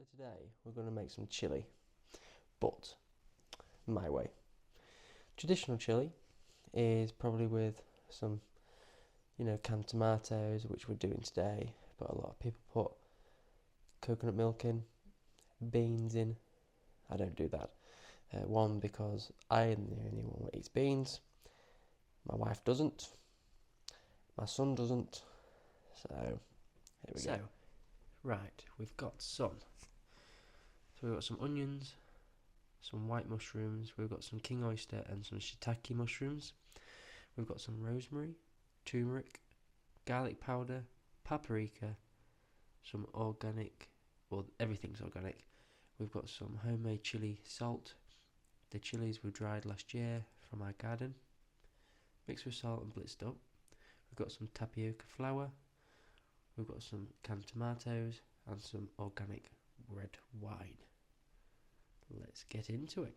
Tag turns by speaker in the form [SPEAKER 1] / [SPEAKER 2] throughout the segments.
[SPEAKER 1] So today we're going to make some chilli, but my way. Traditional chilli is probably with some, canned tomatoes, which we're doing today, but a lot of people put coconut milk in, beans in. I don't do that. One, because I am the only one that eats beans. My wife doesn't. My son doesn't. So, here we go. Right, we've got some. So we've got some onions, some white mushrooms, we've got some king oyster and some shiitake mushrooms. We've got some rosemary, turmeric, garlic powder, paprika, some organic, well, everything's organic. We've got some homemade chilli salt. The chilies were dried last year from our garden, mixed with salt and blitzed up. We've got some tapioca flour. We've got some canned tomatoes and some organic red wine. Let's get into it.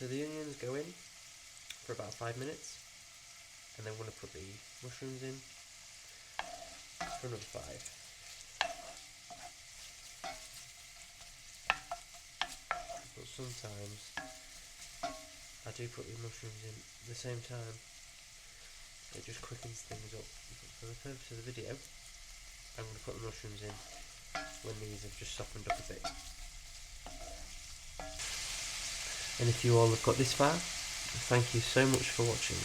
[SPEAKER 1] So the onions go in for about 5 minutes, and then we're going to put the mushrooms in for another 5. But sometimes I do put the mushrooms in at the same time. It just quickens things up. But for the purpose of the video, I'm going to put the mushrooms in when these have just softened up a bit. And if you all have got this far, thank you so much for watching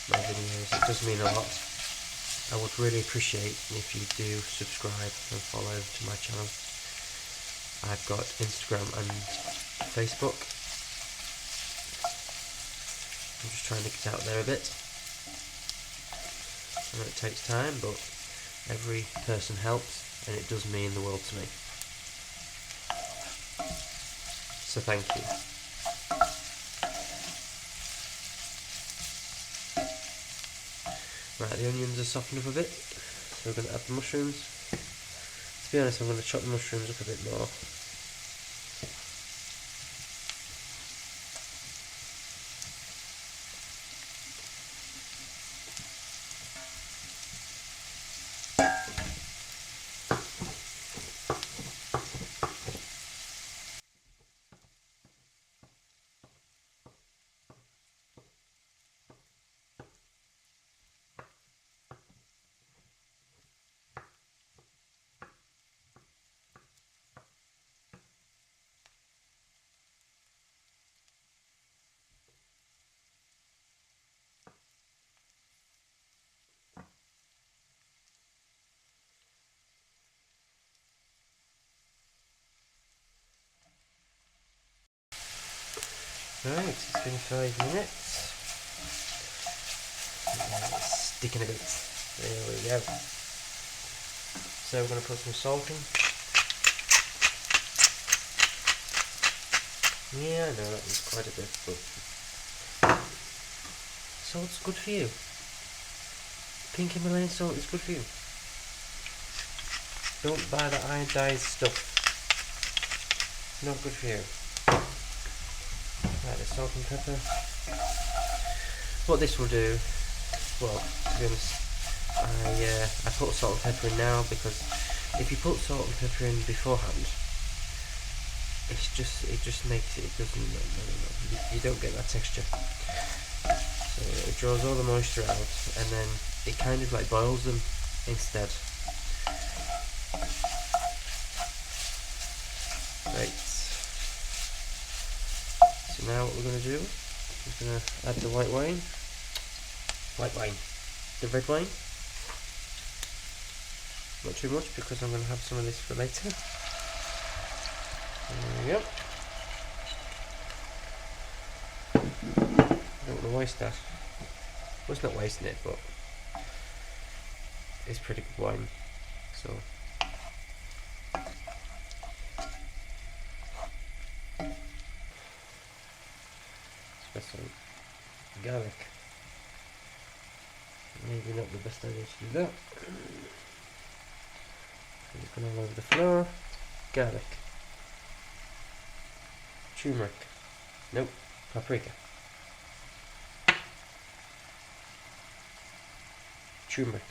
[SPEAKER 1] my videos. It does mean a lot. I would really appreciate if you do subscribe and follow to my channel. I've got Instagram and Facebook. I'm just trying to get out there a bit. I know it takes time, but every person helps, and it does mean the world to me. So thank you. Right, the onions are softened up a bit, so we're going to add the mushrooms. To be honest, I'm going to chop the mushrooms up a bit more. Right, it's been 5 minutes. It's sticking a bit. There we go. So we're going to put some salt in. Yeah, I know that was quite a bit, but salt's good for you. Pink Himalayan salt is good for you. Don't buy the iodized stuff. Not good for you. Right, the salt and pepper. What this will do, well, to be honest, I put salt and pepper in now because if you put salt and pepper in beforehand, it just makes it doesn't you don't get that texture. So it draws all the moisture out, and then it kind of like boils them instead. Right. So now what we're going to do is going to add the white wine, the red wine. Not too much because I'm going to have some of this for later. There we go. I don't want to waste that. Well, it's not wasting it, but it's pretty good wine. So. Some garlic. Maybe not the best idea to do that. I'm just going all over the floor. Garlic. Turmeric. Nope. Paprika. Turmeric.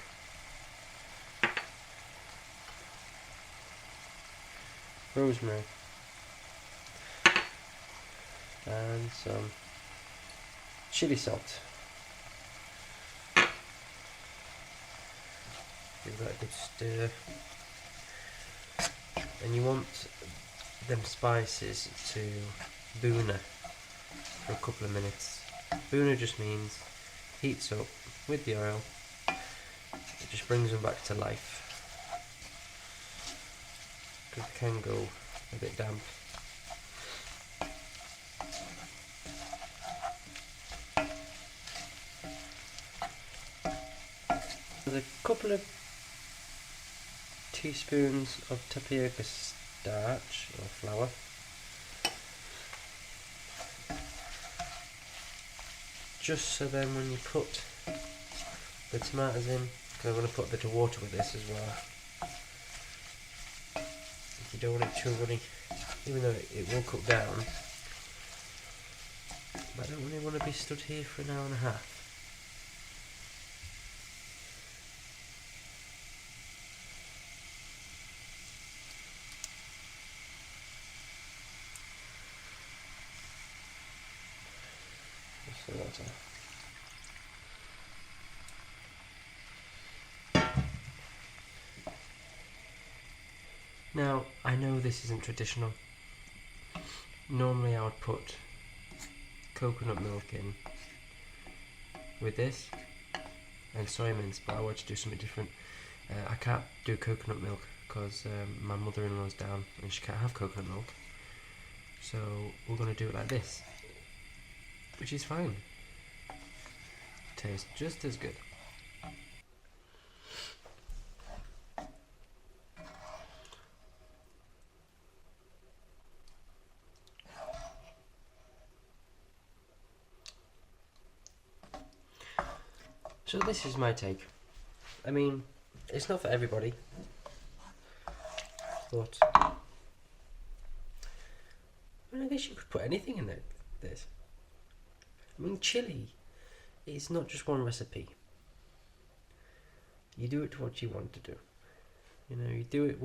[SPEAKER 1] Rosemary. And some chili salt. Give that a good stir. And you want them spices to boona for a couple of minutes. Boona just means heats up with the oil. It just brings them back to life. Because they can go a bit damp. There's a couple of teaspoons of tapioca starch or flour. Just so then when you put the tomatoes in, because I'm going to put a bit of water with this as well. If you don't want it too runny, even though it will cook down. But I don't really want to be stood here for an hour and a half. So that's all. Now, I know this isn't traditional. Normally I would put coconut milk in with this and soy mince, but I want to do something different. I can't do coconut milk because my mother-in-law's down and she can't have coconut milk. So we're going to do it like this, which is fine. Tastes just as good. So this is my take. I mean, it's not for everybody. thought, I guess you could put anything in this. I mean, chili is not just one recipe. You do it to what you want to do. You know, you do it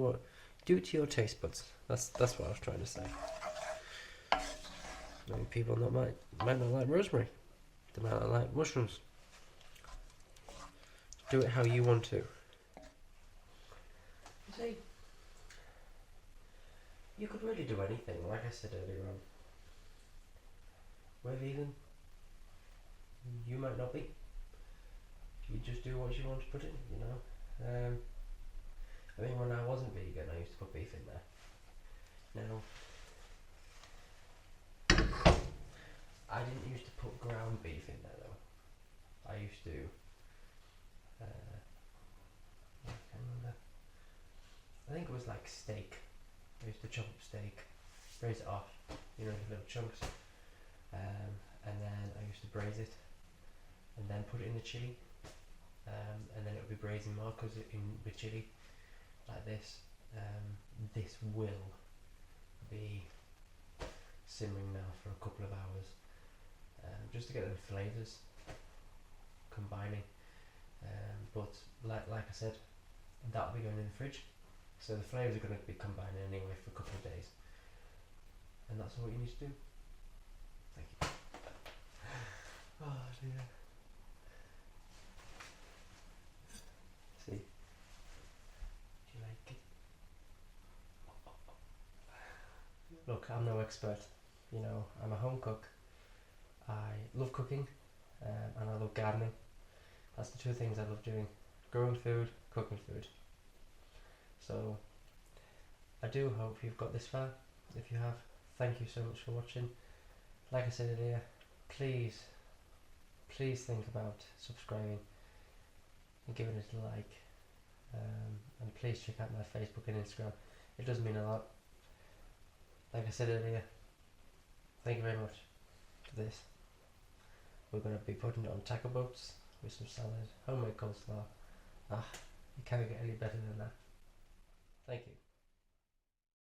[SPEAKER 1] to your taste buds. That's what I was trying to say. I mean, people might not like rosemary. They might not like mushrooms. Do it how you want to. See, you could really do anything, like I said earlier on. We're vegan. You might not be. You just do what you want to put in, you know. I mean, when I wasn't vegan, I used to put beef in there. Now, I didn't used to put ground beef in there though. I used to. I can't remember. I think it was like steak. I used to chop up steak, braise it off, you know, into little chunks, and then I used to braise it, and then put it in the chili, and then it would be braising more because with chili like this, this will be simmering now for a couple of hours, just to get the flavours combining. But like I said, that'll be going in the fridge, so the flavours are going to be combining anyway for a couple of days, and that's what you need to do. Thank you. Oh dear. See, do you like it? Look, I'm no expert, you know, I'm a home cook. I love cooking, and I love gardening. That's the two things I love doing: growing food, cooking food. So I do hope you've got this far. If you have, thank you so much for watching. Like I said earlier, please think about subscribing and giving it a like, and please check out my Facebook and Instagram. It does mean a lot. Like I said earlier, thank you very much for this. We're going to be putting it on taco boats with some salad, homemade coleslaw. You can't get any better than that. Thank you.